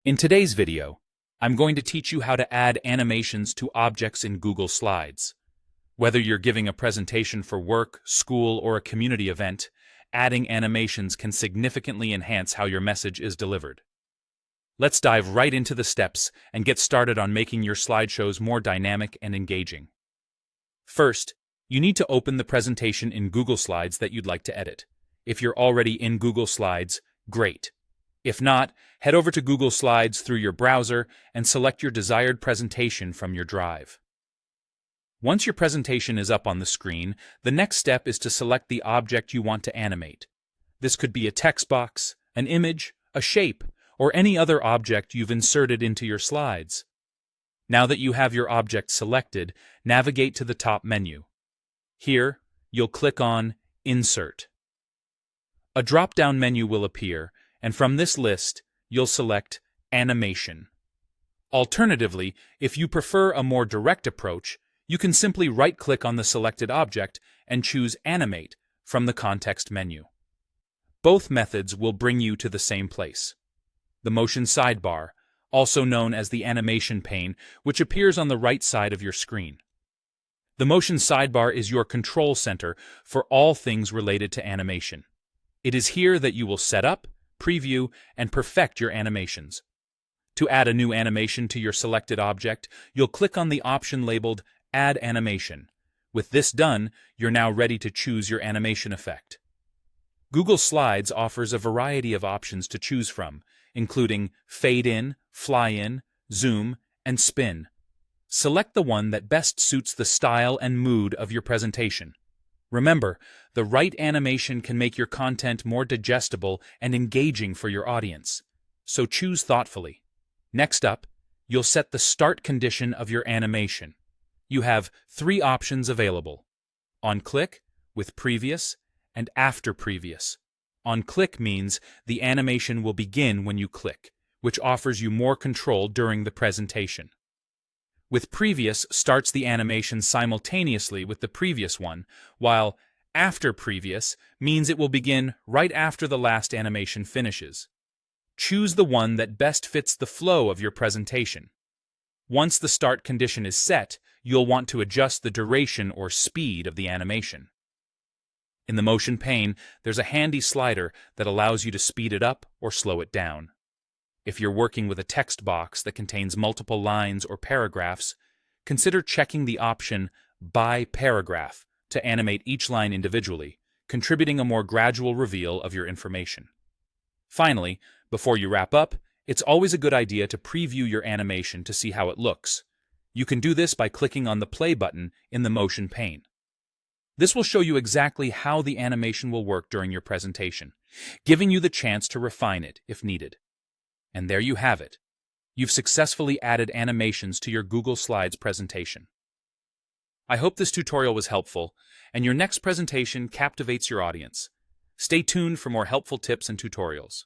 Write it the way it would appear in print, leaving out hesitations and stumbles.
In today's video, I'm going to teach you how to add animations to objects in Google Slides. Whether you're giving a presentation for work, school, or a community event, adding animations can significantly enhance how your message is delivered. Let's dive right into the steps and get started on making your slideshows more dynamic and engaging. First, you need to open the presentation in Google Slides that you'd like to edit. If you're already in Google Slides, great. If not, head over to Google Slides through your browser and select your desired presentation from your drive. Once your presentation is up on the screen, the next step is to select the object you want to animate. This could be a text box, an image, a shape, or any other object you've inserted into your slides. Now that you have your object selected, navigate to the top menu. Here, you'll click on Insert. A drop-down menu will appear, and from this list, you'll select Animation. Alternatively, if you prefer a more direct approach, you can simply right-click on the selected object and choose Animate from the context menu. Both methods will bring you to the same place. The motion sidebar, also known as the animation pane, which appears on the right side of your screen. The motion sidebar is your control center for all things related to animation. It is here that you will set up, preview, and perfect your animations. To add a new animation to your selected object, you'll click on the option labeled Add Animation. With this done, you're now ready to choose your animation effect. Google Slides offers a variety of options to choose from, including Fade In, Fly In, Zoom, and Spin. Select the one that best suits the style and mood of your presentation. Remember, the right animation can make your content more digestible and engaging for your audience, so choose thoughtfully. Next up, you'll set the start condition of your animation. You have 3 options available: on click, with previous, and after previous. On click means the animation will begin when you click, which offers you more control during the presentation. With previous starts the animation simultaneously with the previous one, while after previous means it will begin right after the last animation finishes. Choose the one that best fits the flow of your presentation. Once the start condition is set, you'll want to adjust the duration or speed of the animation. In the motion pane, there's a handy slider that allows you to speed it up or slow it down. If you're working with a text box that contains multiple lines or paragraphs, consider checking the option By Paragraph to animate each line individually, contributing a more gradual reveal of your information. Finally, before you wrap up, it's always a good idea to preview your animation to see how it looks. You can do this by clicking on the play button in the motion pane. This will show you exactly how the animation will work during your presentation, giving you the chance to refine it if needed. And there you have it. You've successfully added animations to your Google Slides presentation. I hope this tutorial was helpful, and your next presentation captivates your audience. Stay tuned for more helpful tips and tutorials.